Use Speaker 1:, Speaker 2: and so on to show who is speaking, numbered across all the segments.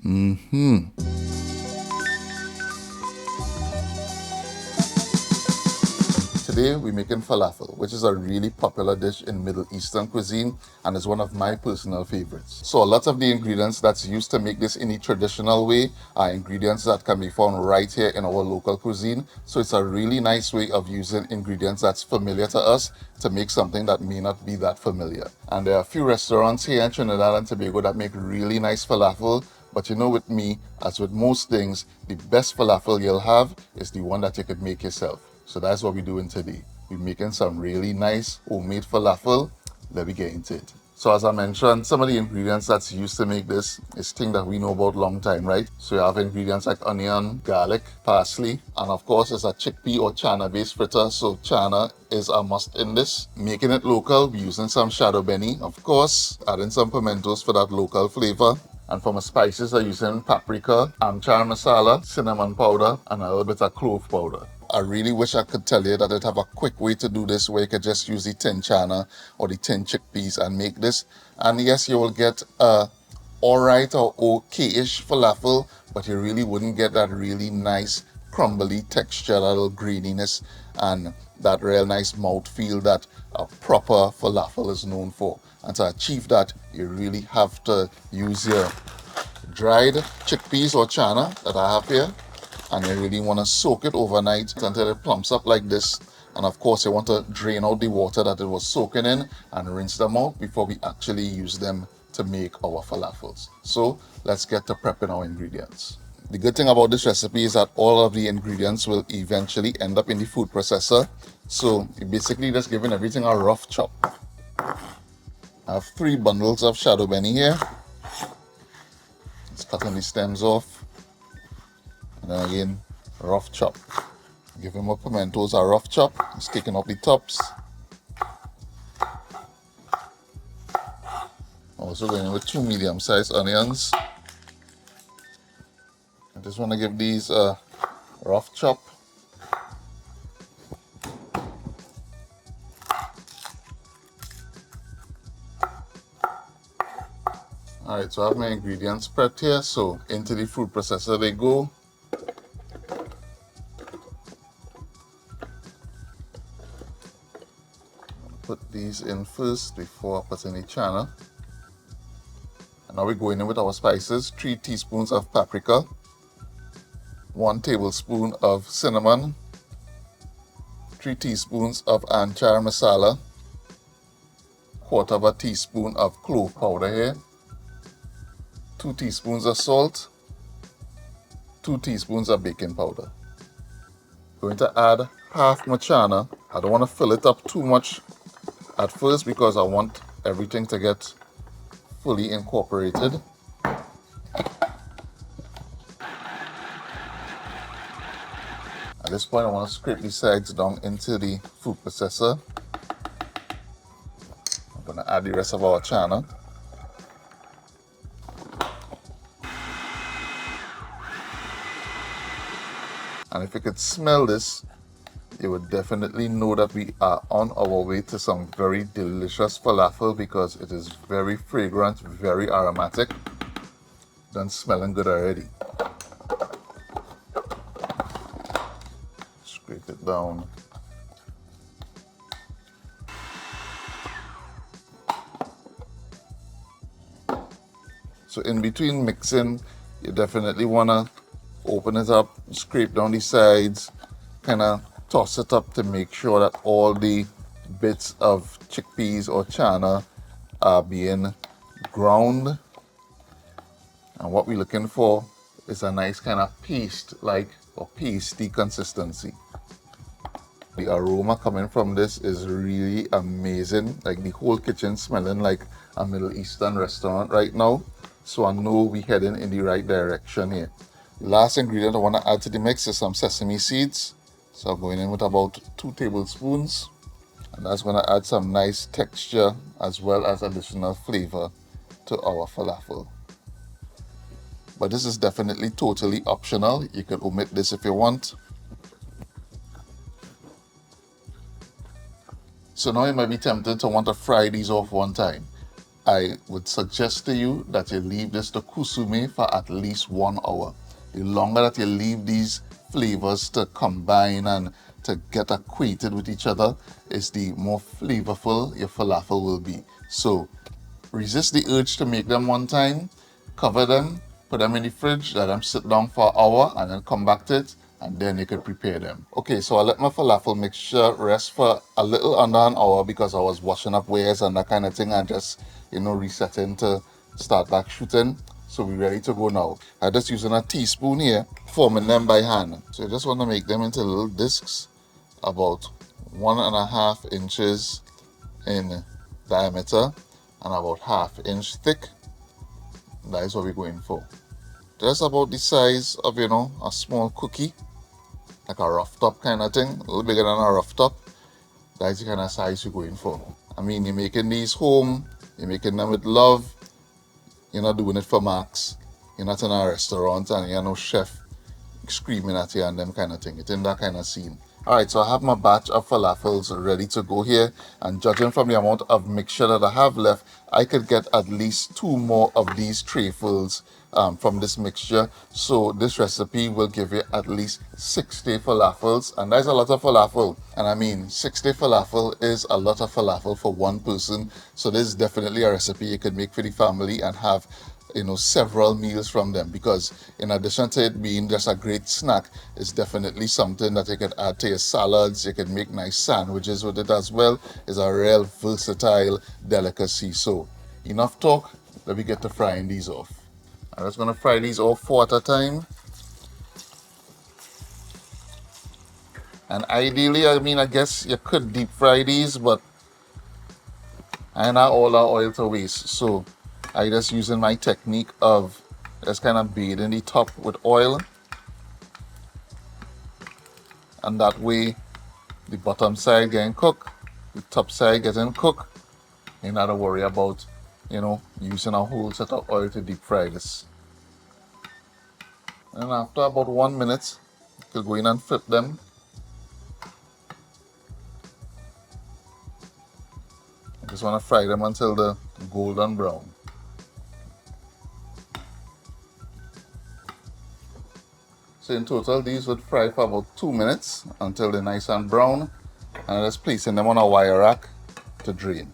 Speaker 1: Today we're making falafel, which is a really popular dish in Middle Eastern cuisine and is one of my personal favorites. So a lot of the ingredients that's used to make this in a traditional way are ingredients that can be found right here in our local cuisine. So it's a really nice way of using ingredients that's familiar to us to make something that may not be that familiar. And there are a few restaurants here in Trinidad and Tobago that make really nice falafel. But you know, with me, as with most things, the best falafel you'll have is the one that you could make yourself. So that's what we're doing today. We're making some really nice homemade falafel. Let me get into it. So as I mentioned, some of the ingredients that's used to make this is things that we know about long time, right? So you have ingredients like onion, garlic, parsley, and of course it's a chickpea or channa based fritter. So channa is a must in this. Making it local, we're using some shadon beni, of course, adding some pimentos for that local flavor. And for my spices, I'm using paprika, amchar masala, cinnamon powder, and a little bit of clove powder. I really wish I could tell you that I'd have a quick way to do this where you could just use the tin channa or the tin chickpeas and make this. And yes, you will get a alright or okay-ish falafel, but you really wouldn't get that really nice crumbly texture, that little graininess, and that real nice mouthfeel that a proper falafel is known for. And to achieve that, you really have to use your dried chickpeas or channa that I have here. And you really want to soak it overnight until it plumps up like this. And of course, you want to drain out the water that it was soaking in and rinse them out before we actually use them to make our falafels. So let's get to prepping our ingredients. The good thing about this recipe is that all of the ingredients will eventually end up in the food processor. So you're basically just giving everything a rough chop. I have 3 bundles of shadon beni here. Just cutting the stems off. And then again, rough chop. Giving my pimentos a rough chop. Just taking off the tops. Also going in with 2 medium-sized onions. I just want to give these a rough chop. Alright, so I have my ingredients prepped here. So into the food processor they go. Put these in first before I put in the channa. And now we're going in with our spices. 3 teaspoons of paprika, 1 tablespoon of cinnamon, 3 teaspoons of amchar masala, 1/4 teaspoon of clove powder here, 2 teaspoons of salt, 2 teaspoons of baking powder. Going to add half my channa. I don't want to fill it up too much at first because I want everything to get fully incorporated. At this point I want to scrape the sides down into the food processor. I'm going to add the rest of our channa. And if you could smell this, you would definitely know that we are on our way to some very delicious falafel because it is very fragrant, very aromatic. Done smelling good already. Scrape it down. So in between mixing, you definitely want to open it up, scrape down the sides, kind of toss it up to make sure that all the bits of chickpeas or channa are being ground. And what we're looking for is a nice kind of paste-like or pasty consistency. The aroma coming from this is really amazing. Like the whole kitchen smelling like a Middle Eastern restaurant right now. So I know we're heading in the right direction here. The last ingredient I want to add to the mix is some sesame seeds. So I'm going in with about 2 tablespoons. And that's going to add some nice texture as well as additional flavor to our falafel. But this is definitely totally optional. You can omit this if you want. So now you might be tempted to want to fry these off one time. I would suggest to you that you leave this to kusume for at least 1 hour. The longer that you leave these flavors to combine and to get acquainted with each other, is the more flavorful your falafel will be. So resist the urge to make them one time, cover them, put them in the fridge, let them sit down for an hour, and then come back to it, and then you could prepare them. Okay, so I let my falafel mixture rest for a little under an hour because I was washing up wares and that kind of thing, and just, resetting to start back shooting. So we're ready to go now. I'm just using a teaspoon here, forming them by hand. So I just want to make them into little discs about 1.5 inches in diameter and about 1/2 inch thick. That is what we're going for. Just about the size of, a small cookie, like a rough top kind of thing, a little bigger than a rough top. That's the kind of size you're going for. I mean, you're making these home, you're making them with love, you're not doing it for marks, you're not in a restaurant and you're no chef screaming at you and them kind of thing. It's in that kind of scene. Alright, so I have my batch of falafels ready to go here, and judging from the amount of mixture that I have left, I could get at least 2 more of these trayfuls from this mixture. So this recipe will give you at least 60 falafels, and that's a lot of falafel. And I mean, 60 falafel is a lot of falafel for one person. So this is definitely a recipe you could make for the family and have several meals from them, because in addition to it being just a great snack, it's definitely something that you can add to your salads. You can make nice sandwiches with it as well. It's a real versatile delicacy. So enough talk, let me get to frying these off. I'm just going to fry these off 4 at a time. And ideally, I guess you could deep fry these, but I not all our oil to waste. So I just using my technique of just kind of bathing the top with oil, and that way the bottom side getting cooked, the top side getting cooked. You not to worry about using a whole set of oil to deep fry this. And after about 1 minute, you can go in and flip them. I just want to fry them until the golden brown. So in total, these would fry for about 2 minutes until they're nice and brown, and I'm just placing them on a wire rack to drain.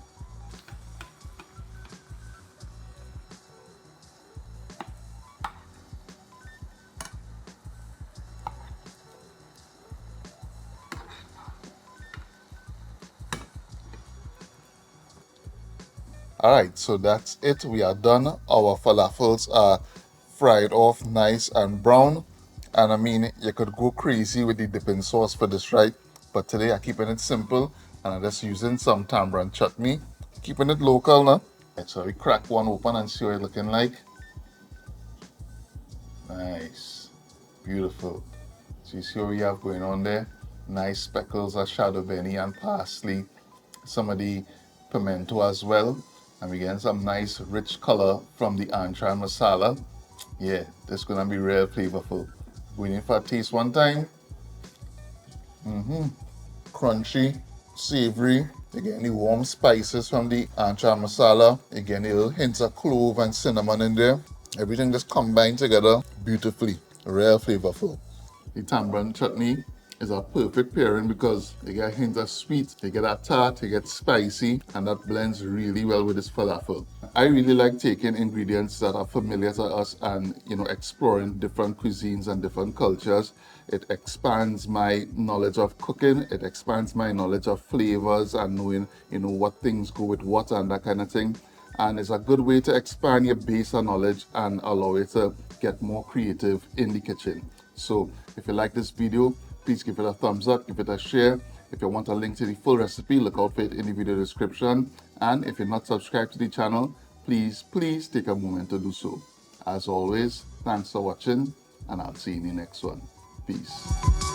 Speaker 1: Alright, so that's it. We are done. Our falafels are fried off nice and brown. And I mean, you could go crazy with the dipping sauce for this, right? But today I'm keeping it simple, and I'm just using some tamarind chutney. Keeping it local now. Right, so we crack one open and see what it's looking like. Nice. Beautiful. So you see what we have going on there? Nice speckles of shadon beni and parsley. Some of the pimento as well. And we getting some nice rich color from the amchar masala. Yeah, this is gonna be real flavorful. Going in for a taste one time. Crunchy, savory. You get the warm spices from the amchar masala. You get the little hints of clove and cinnamon in there. Everything just combined together beautifully. Real flavorful. The tamarind chutney is a perfect pairing because you get a hint of sweet, you get a tart, you get spicy, and that blends really well with this falafel. I really like taking ingredients that are familiar to us and exploring different cuisines and different cultures. It expands my knowledge of cooking, it expands my knowledge of flavors and knowing what things go with what and that kind of thing. And it's a good way to expand your base of knowledge and allow you to get more creative in the kitchen. So if you like this video, please give it a thumbs up, give it a share. If you want a link to the full recipe, look out for it in the video description. And if you're not subscribed to the channel, please take a moment to do so. As always, thanks for watching, and I'll see you in the next one. Peace.